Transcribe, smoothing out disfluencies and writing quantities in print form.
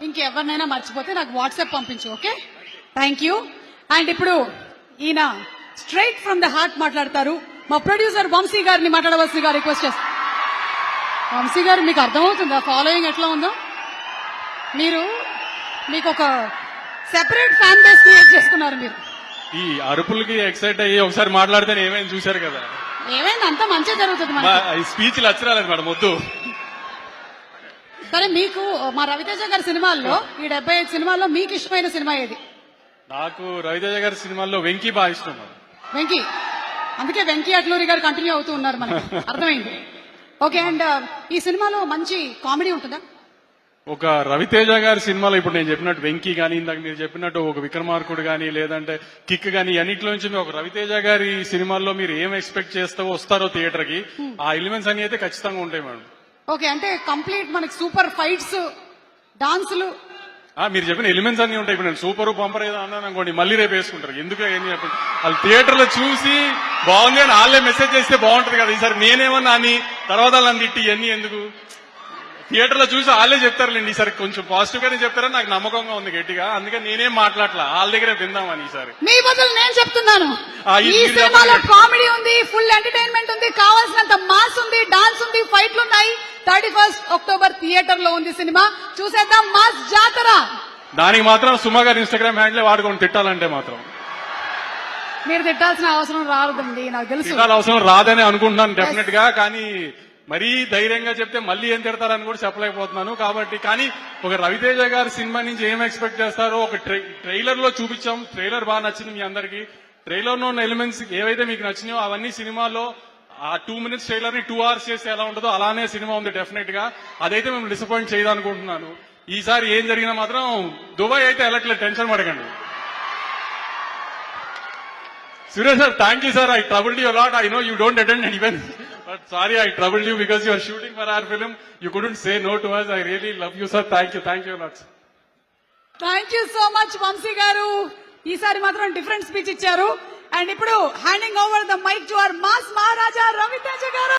ఇంకెవరినైనా మర్చిపోతే నాకు వాట్సాప్ పంపించు. Okay, thank you. అండ్ ఇప్పుడు ఈయన స్ట్రైట్ ఫ్రమ్ ద హార్ట్ మాట్లాడతారు. మా ప్రొడ్యూసర్ వంశీ గారిని మాట్లాడవలసిందిగా రిక్వెస్ట్ చేస్తాను. వంశీ గారు, మీకు అర్థమవుతుందా ఫాలోయింగ్ ఎట్లా ఉందో? మీకు ఒక సెపరేట్ ఫ్యాన్ బేస్ క్రియేట్ చేసుకున్నారు మీరు. ఈ అరుపులకి ఎక్సైట్ అయ్యి ఒకసారి మాట్లాడితే ఏమైంది చూశారు కదా. ఏమైంది, అంతా మంచిగా జరుగుతుంది. స్పీచ్ లచ్చరాలేదు మేడం, వద్దు. సరే, మీకు మా రవితేజ గారి సినిమాల్లో ఈ 75 సినిమాల్లో మీకు ఇష్టమైన సినిమా ఏది? నాకు రవితేజ గారి సినిమాల్లో వెంకీ బాగా ఇష్టం. వెంకీ, అందుకే వెంకీ అట్లూరి గారు కంటిన్యూ అవుతూ ఉన్నారు, మనకి అర్థమైంది. ఓకే, అండ్ ఈ సినిమాలో మంచి కామెడీ ఉంటుందా? ఒక రవితేజ గారి సినిమాలో ఇప్పుడు నేను చెప్పినట్టు వెంకీ గానీ, ఇందాక మీరు చెప్పినట్టు ఒక విక్రమార్కుడు గానీ, లేదంటే కిక్ గానీ, అన్నింటిలో నుంచి ఒక రవితేజ గారి సినిమాల్లో మీరు ఏం ఎక్స్పెక్ట్ చేస్తావో వస్తారో థియేటర్ కి, ఆ ఎలిమెంట్స్ అన్ని అయితే ఖచ్చితంగా ఉంటాయి మేడం. ఓకే, అంటే కంప్లీట్ మనకి సూపర్ ఫైట్స్, డాన్సులు, మీరు చెప్పిన ఎలిమెంట్స్ అన్ని ఉంటాయి. ఇప్పుడు నేను సూపర్ పంపర్ ఏదో అన్నాను అనుకోండి, మళ్ళీ రేపు వేసుకుంటారు. ఎందుకు వాళ్ళు థియేటర్ లో చూసి బాగుంది అని వాళ్ళే మెసేజ్ చేస్తే బాగుంటది కదా. ఈసారి నేనేమన్నా అని తర్వాత వాళ్ళని తిట్టి ఇవన్నీ ఎందుకు? థియేటర్ లో చూసి వాళ్ళే చెప్తారులేండి. ఈసారి కొంచెం పాజిటివ్ గానే చెప్తారని నాకు నమ్మకంగా ఉంది గట్టిగా. అందుకని నేనేం మాట్లాడలా, వాళ్ళ దగ్గరే విందామని. ఈసారి మీ బదులు నేను చెప్తున్నాను, ఈ సినిమాలో కామెడీ ఉంది, ఫుల్ ఎంటర్టైన్మెంట్ ఉంది, కావాల్సినంత మాస్ ఉంది, డాన్స్ ఉంది, ఫైట్లు ఉన్నాయి. 31 అక్టోబర్ థియేటర్ లో ఉంది సినిమా, చూసేద్దాం మాస్ జాతర. దానికి మాత్రం సుమా గారి ఇన్స్టాగ్రామ్ హ్యాండిల్ వాడుకొని తిట్టాలంటే మాత్రం మీరు తిట్టాల్సిన అవసరం రాదండి, నాకు తెలుసు. అవసరం రాదని అనుకుంటున్నాను డెఫినెట్ గా. కానీ మరీ ధైర్యంగా చెప్తే మళ్ళీ ఏం తిడతారని కూడా చెప్పలేకపోతున్నాను. కాబట్టి కానీ ఒక రవితేజ గారి సినిమా నుంచి ఏం ఎక్స్పెక్ట్ చేస్తారో ఒక ట్రైలర్ లో చూపించాం. ట్రైలర్ బాగా నచ్చింది మీ అందరికి. ట్రైలర్ లో ఉన్న ఎలిమెంట్స్ ఏవైతే మీకు నచ్చినాయో అవన్నీ సినిమాలో ఆ 2 minutes ట్రైలర్ ని 2 hours చేస్తే ఎలా ఉంటుందో అలానే సినిమా ఉంది డెఫినెట్ గా. అదైతే మేము డిసప్పాయింట్ చేయదనుకుంటున్నాను. ఈసారి ఏం జరిగినా మాత్రం దుబాయ్ అయితే వెళ్ళట్లేదు, టెన్షన్ పడకండి. Suresh sir, thank you sir. I troubled you a lot. I know you don't attend an event, but sorry I troubled you because you are shooting for our film. You couldn't say no to us. I really love you sir. Thank you a lot. Thank you so much Vamsi garu. ఈసారి మాత్రం different speech ఇచ్చారు. And ఇప్పుడు handing over the mic to our mass Maharaja Raviteja గారు.